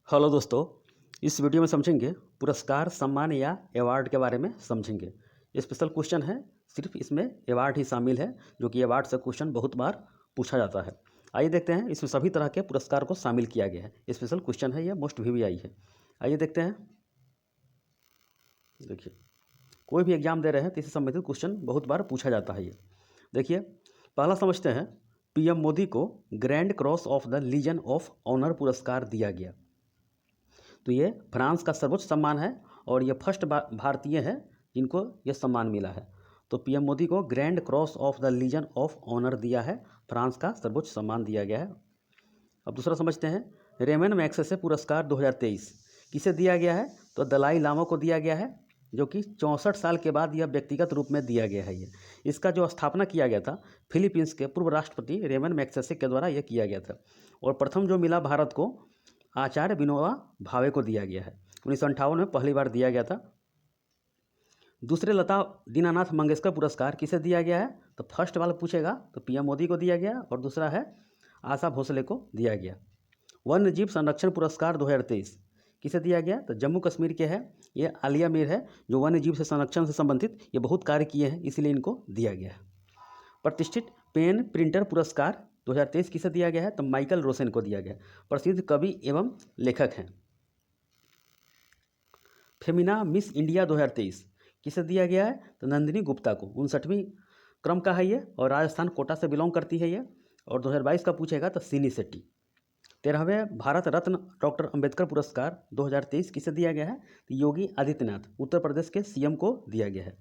Hello दोस्तों, इस video में समझेंगे पुरस्कार, सम्मान या अवार्ड के बारे में समझेंगे। ये स्पेशल क्वेश्चन है, सिर्फ इसमें अवार्ड ही शामिल है, जो कि अवार्ड से क्वेश्चन बहुत बार पूछा जाता है। आइए देखते हैं, इसमें सभी तरह के पुरस्कार को शामिल किया गया है। स्पेशल क्वेश्चन है, ये मोस्ट VVI है। आइए देखते हैं। देखिए, कोई भी एग्जाम दे रहे हैं तो इससे संबंधित क्वेश्चन बहुत बार पूछा जाता है। ये देखिए, पहला समझते हैं। PM मोदी को Grand Cross of the Legion of Honour पुरस्कार दिया गया। तो ये फ्रांस का सर्वोच्च सम्मान है और ये फर्स्ट भारतीय है जिनको ये सम्मान मिला है। तो PM मोदी को Grand Cross of the Legion of Honour दिया है, फ्रांस का सर्वोच्च सम्मान दिया गया है। अब दूसरा समझते हैं। रेमन मैग्सेसे पुरस्कार 2023 किसे दिया गया है? तो दलाई लामा को दिया गया है, जो कि 64 साल के बाद यह व्यक्तिगत रूप में दिया गया है। ये इसका जो स्थापना किया गया था फिलीपींस के पूर्व राष्ट्रपति रेमन मैग्सेसे के द्वारा यह किया गया था। और प्रथम जो मिला भारत को आचार्य विनोबा भावे को दिया गया है। 1958 में पहली बार दिया गया था। दूसरे लता दीनानाथ मंगेशकर पुरस्कार किसे दिया गया है? तो फर्स्ट वाला पूछेगा तो PM मोदी को दिया गया और दूसरा है आशा भोसले को दिया गया। वन्य जीव संरक्षण पुरस्कार 2023 किसे दिया गया? तो जम्मू कश्मीर के है, ये आलिया मीर है, जो वन्य जीव से संरक्षण से संबंधित ये बहुत कार्य किए हैं, इसलिए इनको दिया गया है। प्रतिष्ठित पेन प्रिंटर पुरस्कार 2023 किसे दिया गया है? तो माइकल रोसेन को दिया गया। प्रसिद्ध कवि एवं लेखक हैं। फेमिना मिस इंडिया 2023 किसे दिया गया है? तो नंदिनी गुप्ता को। 59वीं क्रम का है ये और राजस्थान कोटा से बिलोंग करती है ये। और 2022 का पूछेगा तो सिनी शेट्टी। 13वें भारत रत्न डॉक्टर अंबेडकर पुरस्कार 2023 किसे दिया गया है? तो योगी आदित्यनाथ उत्तर प्रदेश के CM को दिया गया है।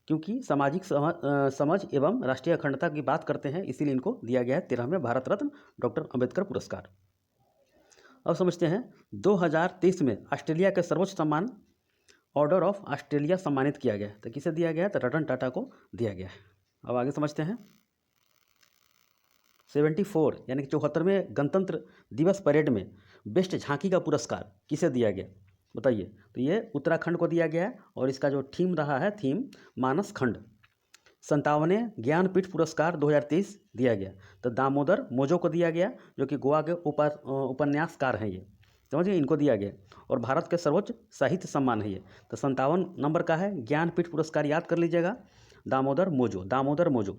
क्योंकि सामाजिक समझ एवं राष्ट्रीय अखंडता की बात करते हैं, इसीलिए इनको दिया गया है 13वें भारत रत्न डॉक्टर अंबेडकर पुरस्कार। अब समझते हैं। 2023 में ऑस्ट्रेलिया के सर्वोच्च सम्मान ऑर्डर ऑफ ऑस्ट्रेलिया सम्मानित किया गया। तो किसे दिया गया? तो रतन टाटा को दिया गया है। अब आगे समझते हैं। 74 यानी कि 74वें गणतंत्र दिवस परेड में बेस्ट झांकी का पुरस्कार किसे दिया गया? बताइए। तो ये उत्तराखंड को दिया गया है और इसका जो थीम रहा है, थीम मानस खंड। 57वें ज्ञानपीठ पुरस्कार 2023 दिया गया। तो दामोदर मोजो को दिया गया, जो कि गोवा के उपन्यासकार हैं ये, समझिए, इनको दिया गया। और भारत के सर्वोच्च साहित्य सम्मान है ये। तो 57 नंबर का है ज्ञानपीठ पुरस्कार, याद कर लीजिएगा, दामोदर मोजो।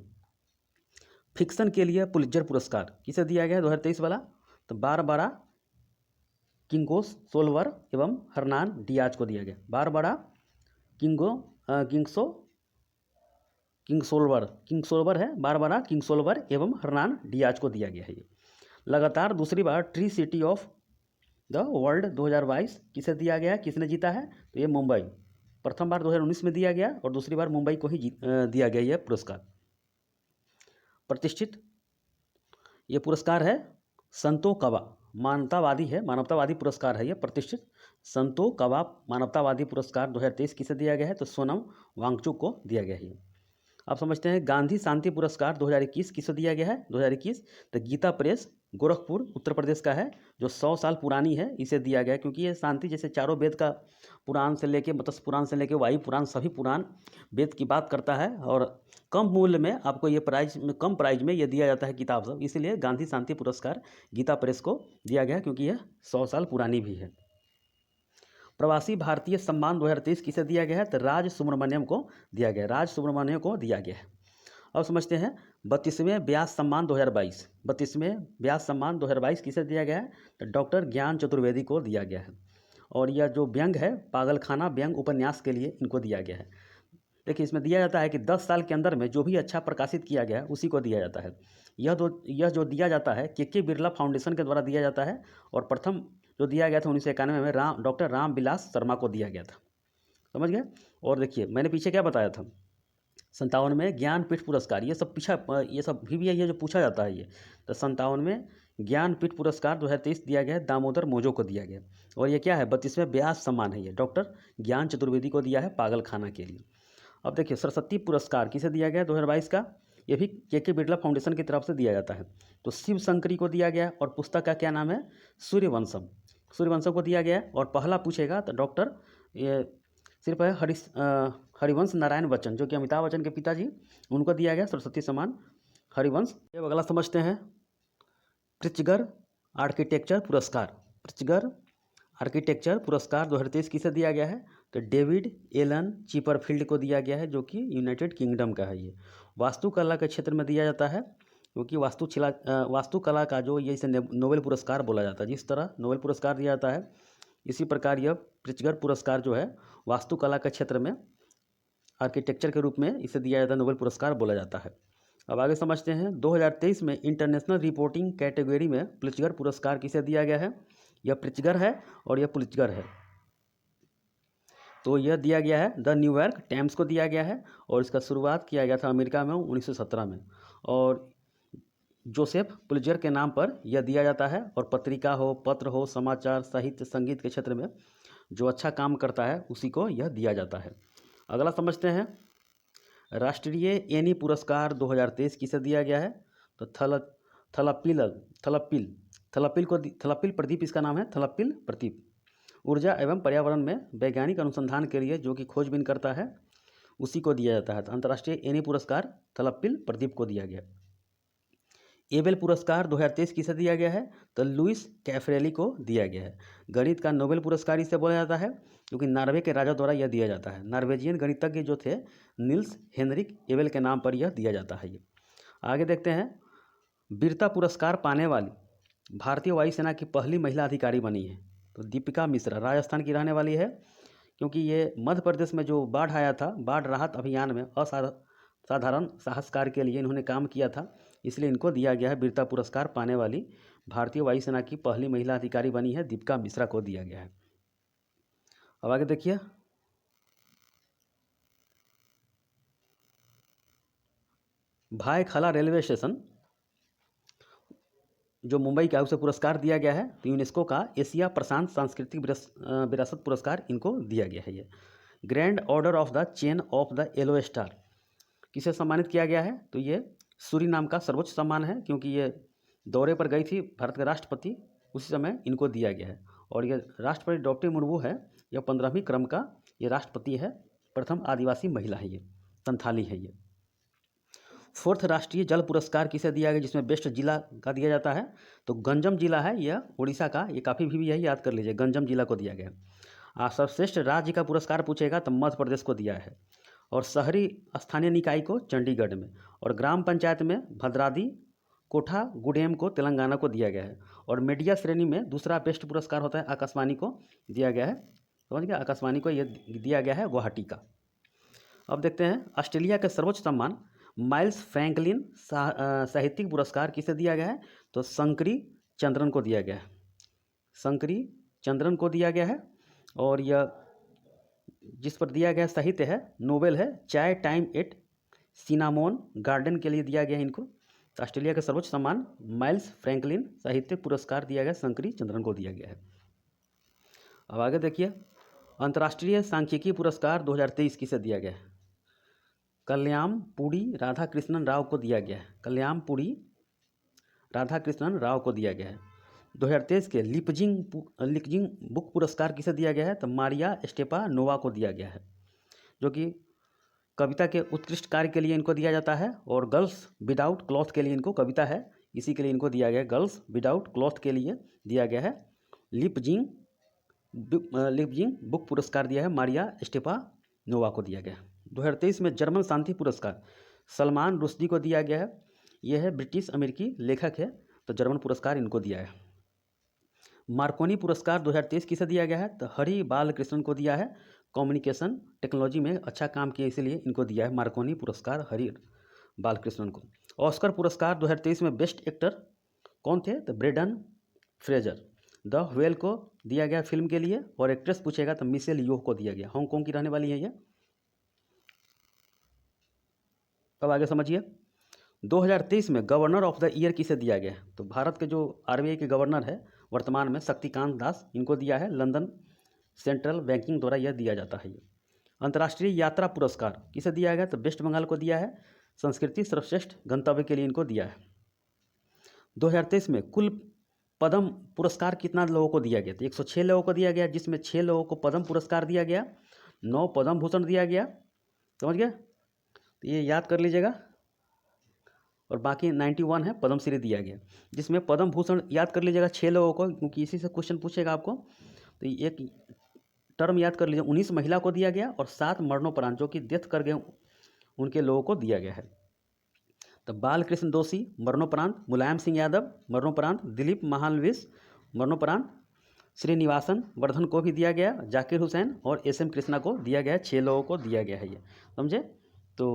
फिक्शन के लिए पुलित्जर पुरस्कार किसे दिया गया 2023 वाला? तो बारबरा किंग्सोल्वर एवं हर्नान डियाज को दिया गया। बारबरा किंग्सोल्वर है, बारबरा किंग्सोल्वर एवं हर्नान डियाज को दिया गया है ये। लगातार दूसरी बार tree city of the world 2022 किसे दिया गया? किसने जीता है? तो ये मुंबई। प्रथम बार 2019 में दिया गया और दूसरी बार मुंबई को ही दिया गया यह पुरस्कार। प्रतिष्ठित ये पुरस्कार है संतो कवा, मानवतावादी पुरस्कार है ये। प्रतिष्ठित संतो कवा मानवतावादी पुरस्कार 2023 किसे दिया गया है? तो सोनम वांगचुक को दिया गया है। आप समझते हैं। गांधी शांति पुरस्कार 2021 किसे दिया गया है? 2021 तो गीता प्रेस गोरखपुर उत्तर प्रदेश का है, जो 100 साल पुरानी है, इसे दिया गया। क्योंकि ये शांति, जैसे चारों वेद का पुराण से लेके मत्स्य पुराण से लेके वायु पुराण, सभी पुराण वेद की बात करता है और कम मूल्य में आपको ये कम प्राइज में ये दिया जाता है किताब सब, इसीलिए गांधी शांति पुरस्कार गीता प्रेस को दिया गया, क्योंकि यह 100 साल पुरानी भी है। प्रवासी भारतीय सम्मान 2023 किसे दिया गया है? तो राज सुब्रमण्यम को दिया गया। अब समझते हैं। 32वें व्यास सम्मान 2022 किसे दिया गया है? तो डॉक्टर ज्ञान चतुर्वेदी को दिया गया है। और यह जो व्यंग है, पागलखाना व्यंग उपन्यास के लिए इनको दिया गया है। देखिए, इसमें दिया जाता है कि 10 साल के अंदर में जो भी अच्छा प्रकाशित किया गया है उसी को दिया जाता है। यह जो दिया जाता है के बिरला फाउंडेशन के द्वारा दिया जाता है। और प्रथम जो दिया गया था 1991 में डॉक्टर रामविलास शर्मा को दिया गया था। समझ गए? और देखिए, मैंने पीछे क्या बताया था, 57 में ज्ञानपीठ पुरस्कार, ये सब भी ये जो पूछा जाता है ये। तो 57 में ज्ञानपीठ पुरस्कार 2023 दिया गया है, दामोदर मोजो को दिया गया। और ये क्या है? 32वें व्यास सम्मान है ये, डॉक्टर ज्ञान चतुर्वेदी को दिया है पागलखाना के लिए। अब देखिए, सरस्वती पुरस्कार किसे दिया गया 2022 का? ये भी के बिरला फाउंडेशन की तरफ से दिया जाता है। तो शिव शंकरी को दिया गया और पुस्तक का क्या नाम है? सूर्यवंशम को दिया गया। और पहला पूछेगा तो डॉक्टर ये सिर्फ है हरिवंश नारायण बच्चन, जो कि अमिताभ बच्चन के पिताजी, उनको दिया गया सरस्वती सम्मान हरिवंश। अगला समझते हैं। पृथ्वीगढ़ आर्किटेक्चर पुरस्कार प्रिट्जगर आर्किटेक्चर पुरस्कार 2023 किसे दिया गया है? तो डेविड एलन चिपरफील्ड को दिया गया है, जो कि यूनाइटेड किंगडम का है। ये वास्तुकला के क्षेत्र में दिया जाता है, क्योंकि वास्तुकला का जो ये इसे नोबेल पुरस्कार बोला जाता है। जिस तरह नोबेल पुरस्कार दिया जाता है, इसी प्रकार यह प्रिट्जगर पुरस्कार जो है वास्तुकला के क्षेत्र में आर्किटेक्चर के रूप में इसे दिया जाता है, नोबेल पुरस्कार बोला जाता है। अब आगे समझते हैं। 2023 में इंटरनेशनल रिपोर्टिंग कैटेगरी में प्रिट्जगर पुरस्कार किसे दिया गया है? यह प्रिट्जगर है और यह पुलित्जर है। तो यह दिया गया है द न्यूयॉर्क टाइम्स को दिया गया है, और इसका शुरुआत किया गया था अमेरिका में 1917 में, और जोसेफ पुलित्जर के नाम पर यह दिया जाता है। और पत्रिका हो, पत्र हो, समाचार, साहित्य, संगीत के क्षेत्र में जो अच्छा काम करता है उसी को यह दिया जाता है। अगला समझते हैं। राष्ट्रीय एनी पुरस्कार 2023 किसे दिया गया है? तो थलप्पील प्रदीप इसका नाम है, थलप्पील प्रदीप। ऊर्जा एवं पर्यावरण में वैज्ञानिक अनुसंधान के लिए जो कि खोजबीन करता है उसी को दिया जाता है। तो अंतर्राष्ट्रीय एनी पुरस्कार थलप्पील प्रदीप को दिया गया। एबेल पुरस्कार 2023 किसे दिया गया है? तो लुइस कैफरेली को दिया गया है। गणित का नोबेल पुरस्कार इसे बोला जाता है, क्योंकि नॉर्वे के राजा द्वारा यह दिया जाता है। नॉर्वेजियन गणितज्ञ जो थे निल्स हेनरिक एबेल के नाम पर यह दिया जाता है। ये आगे देखते हैं। वीरता पुरस्कार पाने वाली भारतीय वायुसेना की पहली महिला अधिकारी बनी है। तो दीपिका मिश्रा राजस्थान की रहने वाली है, क्योंकि ये मध्य प्रदेश में जो बाढ़ आया था, बाढ़ राहत अभियान में असाधारण साहस कार्य के लिए इन्होंने काम किया था, इसलिए इनको दिया गया है। वीरता पुरस्कार पाने वाली भारतीय वायुसेना की पहली महिला अधिकारी बनी है, दीपिका मिश्रा को दिया गया है। अब आगे देखिए। भायखला रेलवे स्टेशन जो मुंबई का है उसे पुरस्कार दिया गया है। तो यूनेस्को का एशिया प्रशांत सांस्कृतिक विरासत पुरस्कार इनको दिया गया है। ये grand order of the chain of the yellow star किसे सम्मानित किया गया है? तो ये सूरीनाम का सर्वोच्च सम्मान है, क्योंकि ये दौरे पर गई थी भारत के राष्ट्रपति, उसी समय इनको दिया गया है। और ये राष्ट्रपति द्रौपदी मुर्मू है, यह 15वीं क्रम का ये राष्ट्रपति है, प्रथम आदिवासी महिला है, ये संथाली है। ये 4th राष्ट्रीय जल पुरस्कार किसे दिया गया, जिसमें बेस्ट जिला का दिया जाता है? तो गंजम जिला है यह उड़ीसा का, ये काफ़ी भी यही याद कर लीजिए, गंजम जिला को दिया गया। सर्वश्रेष्ठ राज्य का पुरस्कार पूछेगा तो मध्य प्रदेश को दिया है, और शहरी स्थानीय निकाय को चंडीगढ़ में, और ग्राम पंचायत में भद्रादी कोठा गुडेम को तेलंगाना को दिया गया है। और मीडिया श्रेणी में दूसरा बेस्ट पुरस्कार होता है आकाशवाणी को दिया गया है, समझ गया, आकाशवाणी को यह दिया गया है गुवाहाटी का। अब देखते हैं। ऑस्ट्रेलिया के सर्वोच्च सम्मान माइल्स फ्रैंकलिन साहित्यिक पुरस्कार किसे दिया गया है? तो शंकरी चंद्रन को दिया गया है, शंकरी चंद्रन को दिया गया है। और यह जिस पर दिया गया साहित्य है नोवेल है चाय टाइम एट सिनामोन गार्डन के लिए दिया गया है इनको। तो ऑस्ट्रेलिया का सर्वोच्च सम्मान माइल्स फ्रैंकलिन साहित्यिक पुरस्कार दिया गया, शंकरी चंद्रन को दिया गया है। अब आगे देखिए। अंतर्राष्ट्रीय सांख्यिकी पुरस्कार 2023 किसे दिया गया है? कल्याणपुड़ी राधाकृष्णन राव को दिया गया है, कल्याणपुड़ी राधाकृष्णन राव को दिया गया है। 2023 के लिपजिंग बुक पुरस्कार किसे दिया गया है? तो मारिया स्टेपानोवा को दिया गया है, जो कि कविता के उत्कृष्ट कार्य के लिए इनको दिया जाता है। और गर्ल्स विदाउट क्लॉथ के लिए इनको कविता है, इसी के लिए इनको दिया गया है, गर्ल्स विदाउट क्लॉथ के लिए दिया गया है। लिपजिंग बुक पुरस्कार दिया है, मारिया स्टेपानोवा को दिया गया है। 2023 में जर्मन शांति पुरस्कार सलमान रुश्दी को दिया गया है, यह है ब्रिटिश अमेरिकी लेखक है, तो जर्मन पुरस्कार इनको दिया है। मार्कोनी पुरस्कार 2023 किसे दिया गया है? तो हरि बालकृष्णन को दिया है, कम्युनिकेशन टेक्नोलॉजी में अच्छा काम किया इसलिए इनको दिया है मार्कोनी पुरस्कार हरि बालकृष्णन को। ऑस्कर पुरस्कार 2023 में बेस्ट एक्टर कौन थे? तो ब्रेंडन फ्रेजर द व्हेल को दिया गया फिल्म के लिए। और एक्ट्रेस पूछेगा तो मिशेल योह को दिया गया, हांगकांग की रहने वाली है ये। अब आगे समझिए। 2023 में गवर्नर ऑफ द ईयर किसे दिया गया? तो भारत के जो आरबीआई के गवर्नर है वर्तमान में शक्तिकांत दास, इनको दिया है, लंदन सेंट्रल बैंकिंग द्वारा यह दिया जाता है। ये अंतर्राष्ट्रीय यात्रा पुरस्कार किसे दिया गया? तो वेस्ट बंगाल को दिया है, संस्कृति सर्वश्रेष्ठ गंतव्य के लिए इनको दिया है। 2023 में कुल पद्म पुरस्कार कितना लोगों को दिया गया? तो 106 लोगों को दिया गया, जिसमें 6 लोगों को पद्म पुरस्कार दिया गया, 9 पद्म भूषण दिया गया, समझ गया, तो ये याद कर लीजिएगा। और बाकी 91 है पद्मश्री दिया गया, जिसमें पद्म भूषण याद कर लीजिएगा 6 लोगों को, क्योंकि इसी से क्वेश्चन पूछेगा आपको। तो एक टर्म याद कर लीजिए, 19 महिला को दिया गया और 7 मरणोपरांत जो कि डेथ कर गए उनके लोगों को दिया गया है। तो बाल कृष्ण दोषी मरणोपरांत, मुलायम सिंह यादव मरणोपरांत, दिलीप महालविश मरणोपरांत, श्रीनिवासन वर्धन को भी दिया गया, जाकिर हुसैन और एस.एम. कृष्णा को दिया गया। 6 लोगों को दिया गया है ये, समझे। तो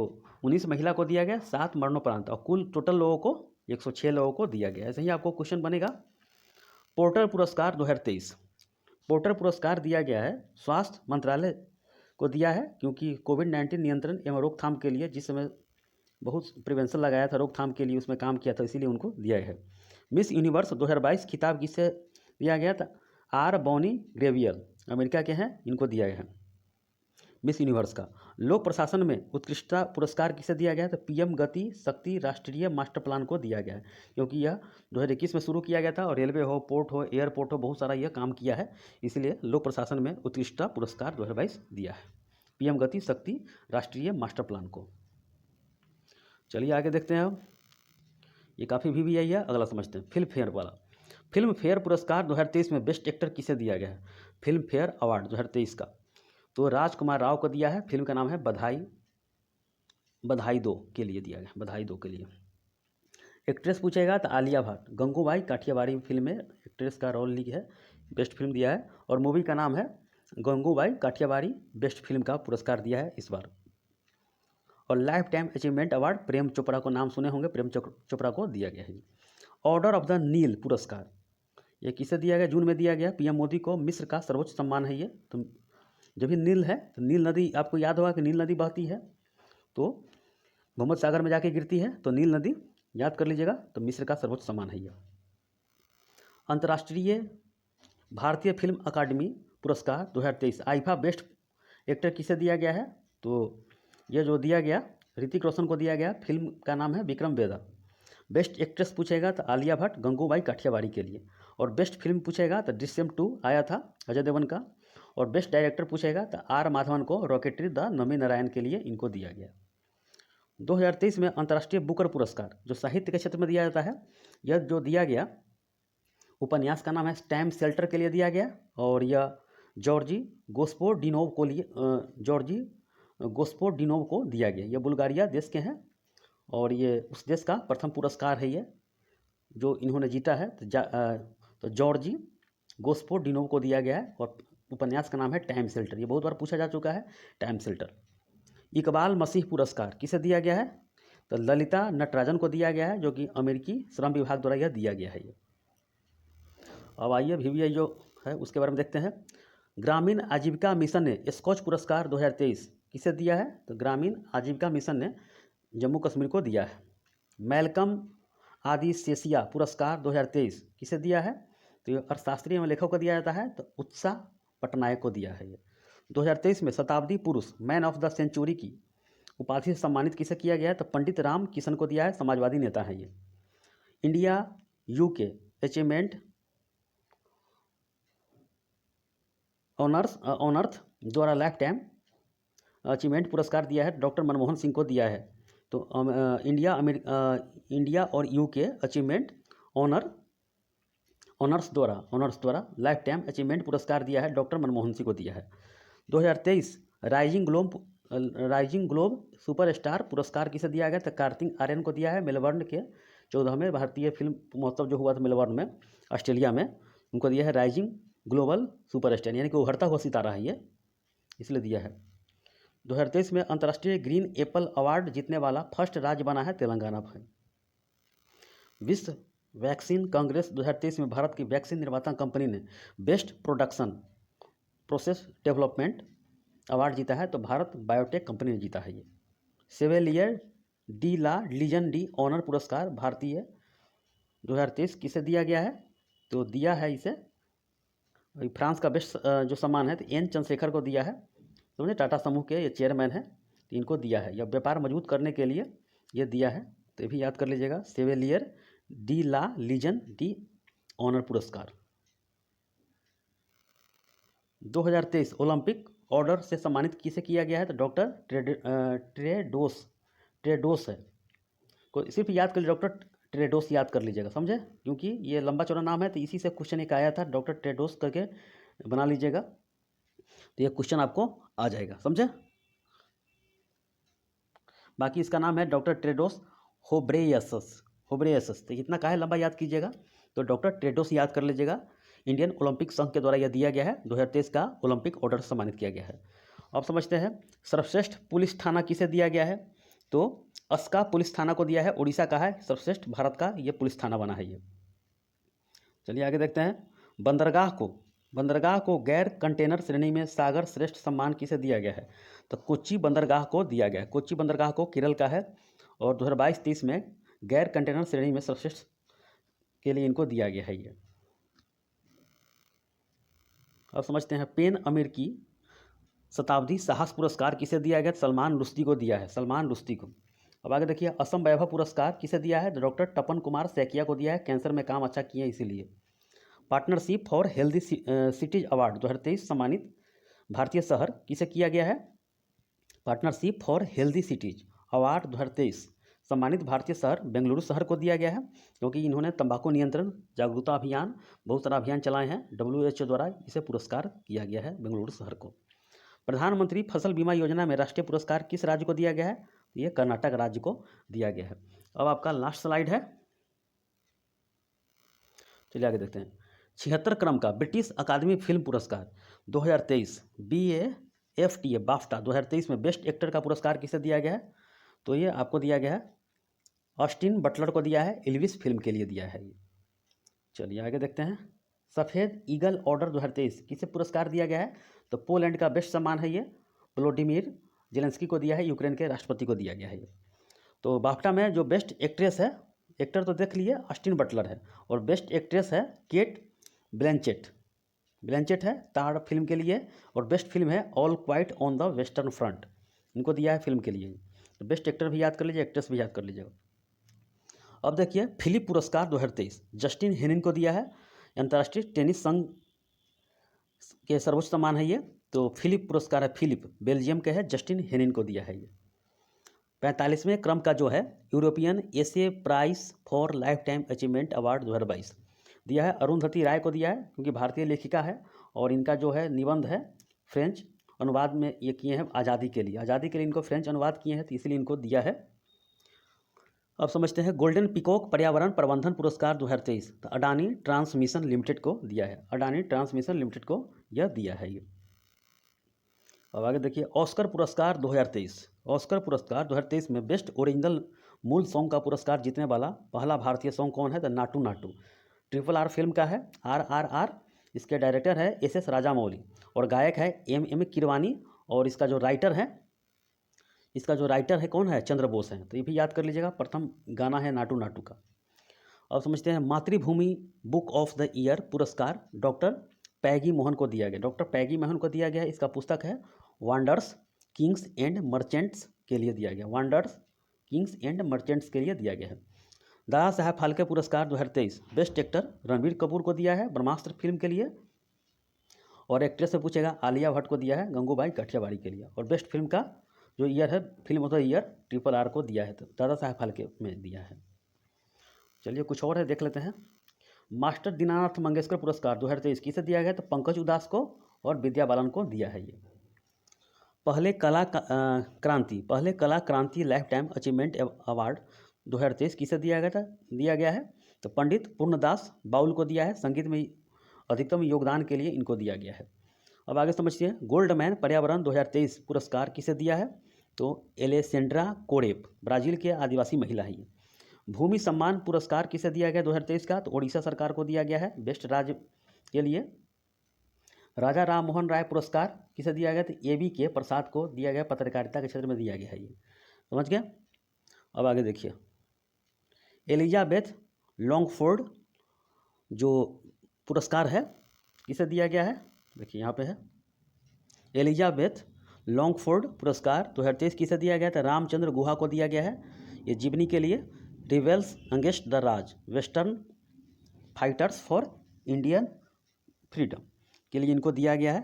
19 महिला को दिया गया, 7 मरणोपरांत और कुल टोटल लोगों को 106 लोगों को दिया गया। ऐसे ही आपको क्वेश्चन बनेगा। पोर्टर पुरस्कार 2023, पोर्टर पुरस्कार दिया गया है स्वास्थ्य मंत्रालय को दिया है, क्योंकि कोविड-19 नियंत्रण एवं रोकथाम के लिए जिस समय बहुत प्रिवेंशन लगाया था, रोकथाम के लिए उसमें काम किया था, इसीलिए उनको दिया गया है। मिस यूनिवर्स 2022 खिताब किसे दिया गया था? आर बॉनी ग्रेवियर, अमेरिका के हैं, इनको दिया गया है मिस यूनिवर्स का। लोक प्रशासन में उत्कृष्टता पुरस्कार किसे दिया गया? तो पीएम गति शक्ति राष्ट्रीय मास्टर प्लान को दिया गया है, क्योंकि यह 2021 में शुरू किया गया था और रेलवे हो, पोर्ट हो, एयरपोर्ट हो, बहुत सारा यह काम किया है, इसलिए लोक प्रशासन में उत्कृष्टता पुरस्कार 2022 दिया है पीएम गति शक्ति राष्ट्रीय मास्टर प्लान को। चलिए आगे देखते हैं। अब ये काफ़ी भी आई है, अगला समझते हैं। फिल्म फेयर वाला, फिल्म फेयर पुरस्कार 2023 में बेस्ट एक्टर किसे दिया गया है? फिल्म फेयर अवार्ड 2023 का तो राजकुमार राव को दिया है। फिल्म का नाम है बधाई दो के लिए दिया गया, बधाई दो के लिए। एक्ट्रेस पूछेगा तो आलिया भट्ट, गंगूबाई काठियावाड़ी फिल्म में एक्ट्रेस का रोल ली है, बेस्ट फिल्म दिया है। और मूवी का नाम है गंगूबाई काठियावाड़ी, बेस्ट फिल्म का पुरस्कार दिया है इस बार। और life time achievement award Prem Chopra को नाम सुने होंगे, प्रेम चोपड़ा को दिया गया है। ऑर्डर ऑफ द नील पुरस्कार ये किसे दिया गया? जून में दिया गया पीएम मोदी को। मिस्र का सर्वोच्च सम्मान है ये। तो जब भी नील है तो नील नदी, आपको याद होगा कि नील नदी बहती है तो भूमध सागर में जाके गिरती है, तो नील नदी याद कर लीजिएगा। तो मिस्र का सर्वोच्च सम्मान है यह। अंतर्राष्ट्रीय भारतीय फिल्म अकादमी पुरस्कार 2023 आईफा बेस्ट एक्टर किसे दिया गया है? तो यह जो दिया गया ऋतिक रोशन को दिया गया। फिल्म का नाम है विक्रम वेदा। बेस्ट एक्ट्रेस पूछेगा तो आलिया भट्ट, गंगूबाई काठियावाड़ी के लिए। और बेस्ट फिल्म पूछेगा तो दृश्यम 2 आया था अजय देवगन का। और बेस्ट डायरेक्टर पूछेगा तो आर माधवन को रॉकेटरी द नमी नारायण के लिए इनको दिया गया। 2023 में अंतर्राष्ट्रीय बुकर पुरस्कार जो साहित्य के क्षेत्र में दिया जाता है, यह जो दिया गया उपन्यास का नाम है टाइम शेल्टर के लिए दिया गया। और यह जॉर्जी गोस्पोडिनोव को दिया गया। यह बुल्गारिया देश के हैं और ये उस देश का प्रथम पुरस्कार है ये जो इन्होंने जीता है। तो जॉर्जी गोस्पोडिनोव को दिया गया है और उपन्यास का नाम है टाइम शेल्टर। ये बहुत बार पूछा जा चुका है, टाइम शेल्टर। इकबाल मसीह पुरस्कार किसे दिया गया है? तो ललिता नटराजन को दिया गया है, जो कि अमेरिकी श्रम विभाग द्वारा यह दिया गया है ये। अब आइए VVI जो है उसके बारे में देखते हैं। ग्रामीण आजीविका मिशन ने स्कॉच पुरस्कार 2023 किसे दिया है? तो ग्रामीण आजीविका मिशन ने जम्मू कश्मीर को दिया है। मैल्कम आदिसेसिया पुरस्कार 2023 किसे दिया है? तो ये अर्थशास्त्री एवं लेखक को दिया जाता है, तो उत्साह पटनायक को दिया है ये। 2023 में शताब्दी पुरुष मैन ऑफ द सेंचुरी की उपाधि से सम्मानित किसे किया गया है? तो पंडित राम किशन को दिया है, समाजवादी नेता है ये। इंडिया यूके अचीवमेंट ऑनर्थ द्वारा लाइफ टाइम अचीवमेंट पुरस्कार दिया है, डॉक्टर मनमोहन सिंह को दिया है। तो इंडिया और यूके अचीवमेंट ऑनर्स द्वारा लाइफ टाइम अचीवमेंट पुरस्कार दिया है, डॉक्टर मनमोहन सिंह को दिया है। 2023 राइजिंग ग्लोब सुपरस्टार पुरस्कार किसे दिया गया? तो कार्तिक आर्यन को दिया है। मेलबर्न के 14वें भारतीय फिल्म महोत्सव जो हुआ था मेलबर्न में, ऑस्ट्रेलिया में, उनको दिया है राइजिंग ग्लोबल सुपरस्टार, यानी कि उभरता हुआ सितारा है ये, इसलिए दिया है। 2023 में अंतर्राष्ट्रीय ग्रीन एप्पल अवार्ड जीतने वाला फर्स्ट राज्य बना है तेलंगाना है। विश्व वैक्सीन कांग्रेस 2023 में भारत की वैक्सीन निर्माता कंपनी ने best production process development award जीता है, तो भारत बायोटेक कंपनी ने जीता है ये। सेवेलियर डी ला लीजन डी ऑनर पुरस्कार भारतीय 2023 किसे दिया गया है? तो दिया है इसे फ्रांस का बेस्ट जो सम्मान है तो एन चंद्रशेखर को दिया है। समझे, टाटा समूह के ये चेयरमैन है, तो इनको दिया है। यह व्यापार मजबूत करने के लिए ये दिया है, तो ये भी याद कर लीजिएगा। सेवेलियर डी ला लीजन डी ऑनर पुरस्कार। 2023 ओलंपिक ऑर्डर से सम्मानित किसे किया गया है? तो डॉक्टर ट्रेडोस है, को सिर्फ याद कर लीजिए, डॉक्टर टेड्रोस याद कर लीजिएगा, समझे, क्योंकि ये लंबा चौड़ा नाम है तो इसी से क्वेश्चन एक आया था, डॉक्टर टेड्रोस करके बना लीजिएगा, तो ये क्वेश्चन आपको आ जाएगा, समझे। बाकी इसका नाम है डॉक्टर टेड्रोस होब्रेयसस, होब्रेयसस। तो इतना काहे लंबा याद कीजिएगा, तो डॉक्टर टेड्रोस याद कर लीजिएगा। इंडियन ओलंपिक संघ के द्वारा यह दिया गया है, 2023 का ओलंपिक ऑर्डर सम्मानित किया गया है। अब समझते हैं सर्वश्रेष्ठ पुलिस थाना किसे दिया गया है, तो अस्का पुलिस थाना को दिया है, उड़ीसा का है सर्वश्रेष्ठ भारत का ये पुलिस थाना बना है ये। चलिए आगे देखते हैं, बंदरगाह को गैर कंटेनर श्रेणी में सागर श्रेष्ठ सम्मान किसे दिया गया है, तो कोच्चि बंदरगाह को दिया गया है। कोच्चि बंदरगाह को केरल का है और 2022-23 में गैर कंटेनर श्रेणी में सर्वश्रेष्ठ के लिए इनको दिया गया है ये। अब समझते हैं पेन अमेरिकी शताब्दी साहस पुरस्कार किसे दिया गया, सलमान रुश्दी को दिया है, सलमान रुश्दी को। अब आगे देखिए, असम वैभव पुरस्कार किसे दिया है, डॉक्टर तपन कुमार सैकिया को दिया है, कैंसर में काम अच्छा किए इसीलिए। Partnership for healthy cities award 2023 सम्मानित भारतीय शहर किसे किया गया है, partnership for healthy cities award 2023 सम्मानित भारतीय शहर बेंगलुरु शहर को दिया गया है, क्योंकि इन्होंने तंबाकू नियंत्रण जागरूकता अभियान, बहुत सारा अभियान चलाए हैं, WHO द्वारा इसे पुरस्कार किया गया है बेंगलुरु शहर को। प्रधानमंत्री फसल बीमा योजना में राष्ट्रीय पुरस्कार किस राज्य को दिया गया है, ये कर्नाटक राज्य को दिया गया है। अब आपका लास्ट स्लाइड है, चलिए आगे देखते हैं। 76 क्रम का ब्रिटिश अकादमी फिल्म पुरस्कार 2023 BAFTA बाफ्टा 2023 में बेस्ट एक्टर का पुरस्कार किसे दिया गया है, तो ये आपको दिया गया है ऑस्टिन बटलर को दिया है, एल्विस फिल्म के लिए दिया है ये। चलिए आगे देखते हैं, सफ़ेद ईगल ऑर्डर 2023 किसे पुरस्कार दिया गया है, तो पोलैंड का बेस्ट सम्मान है ये, व्लोदिमीर जेलेंस्की को दिया है, यूक्रेन के राष्ट्रपति को दिया गया है ये। तो बाफ्टा में जो बेस्ट एक्ट्रेस है, एक्टर तो देख लिए ऑस्टिन बटलर है, और बेस्ट एक्ट्रेस है केट ब्लैंचेट है ताड़ फिल्म के लिए, और बेस्ट फिल्म है all quite on the western front, इनको दिया है फिल्म के लिए। तो बेस्ट एक्टर भी याद कर लीजिए, एक्ट्रेस भी याद कर लीजिएगा। अब देखिए फिलिप पुरस्कार 2023 जस्टिन हेनिन को दिया है, अंतर्राष्ट्रीय टेनिस संघ के सर्वोच्च सम्मान है ये, तो फिलिप पुरस्कार है, फिलिप बेल्जियम के है, जस्टिन हेनिन को दिया है ये। 45वें क्रम का जो है European essay prize for lifetime achievement award 2022 दिया है, अरुंधति राय को दिया है, क्योंकि भारतीय लेखिका है और इनका जो है निबंध है फ्रेंच अनुवाद में ये किए हैं आज़ादी के लिए इनको फ्रेंच अनुवाद किए हैं, तो इसलिए इनको दिया है। अब समझते हैं गोल्डन पिकॉक पर्यावरण प्रबंधन पुरस्कार 2023 तो अडानी ट्रांसमिशन लिमिटेड को दिया है, अडानी ट्रांसमिशन लिमिटेड को यह दिया है ये। अब आगे देखिए ऑस्कर पुरस्कार 2023, ऑस्कर पुरस्कार 2023 में बेस्ट ओरिजिनल मूल सॉन्ग का पुरस्कार जीतने वाला पहला भारतीय सॉन्ग कौन है, तो नाटू नाटू RRR फिल्म का है, RRR। इसके डायरेक्टर है SS राजामौली और गायक है MM किरवानी, और इसका जो राइटर है कौन है, चंद्र बोस हैं, तो ये भी याद कर लीजिएगा। प्रथम गाना है नाटू नाटू का। अब समझते हैं मातृभूमि बुक ऑफ द ईयर पुरस्कार डॉक्टर पैगी मोहन को दिया गया, डॉक्टर पैगी मोहन को दिया गया है। इसका पुस्तक है वंडर्स किंग्स एंड मर्चेंट्स के लिए दिया गया, वंडर्स किंग्स एंड मर्चेंट्स के लिए दिया गया है। दादा साहब फाल्के पुरस्कार 2023 बेस्ट एक्टर रणबीर कपूर को दिया है ब्रह्मास्त्र फिल्म के लिए, और एक्ट्रेस से पूछेगा आलिया भट्ट को दिया है गंगूबाई काठियावाड़ी के लिए, और बेस्ट फिल्म का जो ईयर है film of the year RRR को दिया है, तो दादा साहब फाल्के में दिया है। चलिए कुछ और है देख लेते हैं। मास्टर दीनानाथ मंगेशकर पुरस्कार 2023 किसे दिया गया, तो पंकज उदास को और विद्या बालन को दिया है ये। पहले कला क्रांति लाइफ टाइम अचीवमेंट अवार्ड 2023 किसे दिया गया है, तो पंडित पूर्णदास बाउल को दिया है, संगीत में अधिकतम योगदान के लिए इनको दिया गया है। अब आगे समझिए गोल्डमैन पर्यावरण 2023 पुरस्कार किसे दिया है, तो एलेसेंड्रा कोरेप ब्राज़ील के आदिवासी महिला है ये। भूमि सम्मान पुरस्कार किसे दिया गया 2023 का, तो ओडिशा सरकार को दिया गया है बेस्ट राज्य के लिए। राजा राम मोहन राय पुरस्कार किसे दिया गया, तो ABK प्रसाद को दिया गया, पत्रकारिता के क्षेत्र में दिया गया है ये, समझ गए। अब आगे देखिए एलिजाबेथ लॉन्गफोर्ड जो पुरस्कार है किसे दिया गया है, देखिए यहाँ पे है एलिजाबेथ लॉन्गफोर्ड पुरस्कार 2023 किसे दिया गया था, रामचंद्र गुहा को दिया गया है, ये जीवनी के लिए। Reveals against the Raj western fighters for Indian freedom के लिए इनको दिया गया है।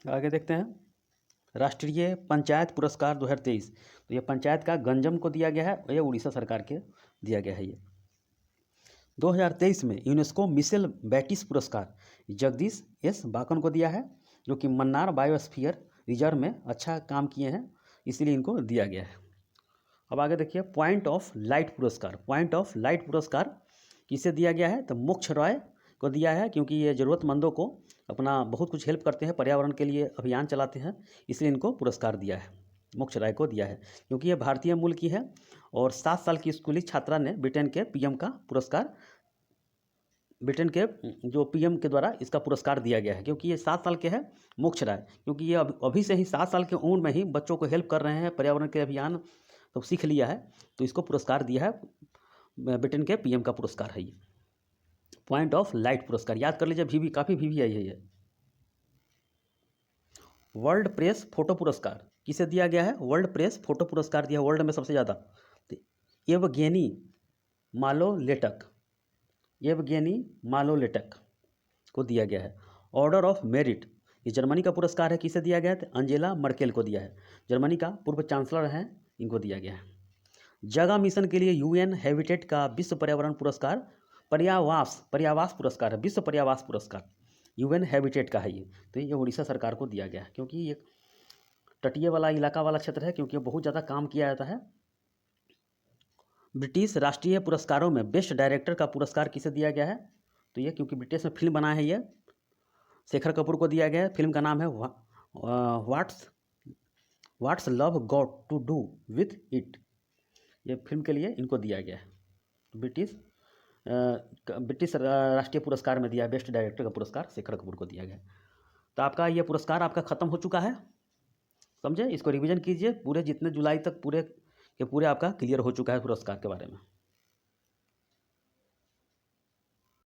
आगे देखते हैं राष्ट्रीय पंचायत पुरस्कार 2023, तो ये पंचायत का गंजम को दिया गया है और ये उड़ीसा सरकार के दिया गया है। ये 2023 में यूनेस्को मिशेल बैटिस पुरस्कार जगदीश एस बाकन को दिया है, जो कि मन्नार बायोस्फीयर रिजर्व में अच्छा काम किए हैं, इसीलिए इनको दिया गया है। अब आगे देखिए, पॉइंट ऑफ लाइट पुरस्कार। पॉइंट ऑफ लाइट पुरस्कार किसे दिया गया है, तो मोक्ष रॉय को दिया है, क्योंकि ये ज़रूरतमंदों को अपना बहुत कुछ हेल्प करते हैं, पर्यावरण के लिए अभियान चलाते हैं, इसलिए इनको पुरस्कार दिया है, मोक्ष राय को दिया है, क्योंकि ये भारतीय मूल की है और 7 साल की स्कूली छात्रा ने ब्रिटेन के पीएम का पुरस्कार, ब्रिटेन के जो पीएम के द्वारा इसका पुरस्कार दिया गया है, क्योंकि ये 7 साल के हैं मोक्ष राय, क्योंकि ये अभी से ही 7 साल की उम्र में ही बच्चों को हेल्प कर रहे हैं, पर्यावरण के अभियान तो सीख लिया है, तो इसको पुरस्कार दिया है, ब्रिटेन के पीएम का पुरस्कार है ये। पॉइंट ऑफ लाइट पुरस्कार याद कर लीजिए, भी काफ़ी भी आई है ये। वर्ल्ड प्रेस फोटो पुरस्कार किसे दिया गया है, वर्ल्ड प्रेस फोटो पुरस्कार दिया वर्ल्ड में सबसे ज़्यादा येवगेनी मालोलेटक को दिया गया है। ऑर्डर ऑफ मेरिट ये जर्मनी का पुरस्कार है, किसे दिया गया है, अंजेला मर्केल को दिया है, जर्मनी का पूर्व चांसलर हैं, इनको दिया गया है। जगह मिशन के लिए यूएन हैबिटेट का विश्व पर्यावरण पुरस्कार पर्यावास पुरस्कार है, विश्व पर्यावास पुरस्कार यूएन हैबिटेट का है ये, तो ये उड़ीसा सरकार को दिया गया है, क्योंकि ये तटीय वाला इलाका वाला क्षेत्र है, क्योंकि बहुत ज़्यादा काम किया जाता है। ब्रिटिश राष्ट्रीय पुरस्कारों में बेस्ट डायरेक्टर का पुरस्कार किसे दिया गया है, तो ये क्योंकि ब्रिटिश में फिल्म बना है, ये शेखर कपूर को दिया गया है। फिल्म का नाम है what's love got to do with it, ये फिल्म के लिए इनको दिया गया है। ब्रिटिश राष्ट्रीय पुरस्कार में दिया, बेस्ट डायरेक्टर का पुरस्कार शेखर कपूर को दिया गया। तो आपका ये पुरस्कार आपका ख़त्म हो चुका है, समझे, इसको रिवीजन कीजिए, पूरे जितने जुलाई तक पूरे के पूरे आपका क्लियर हो चुका है पुरस्कार के बारे में।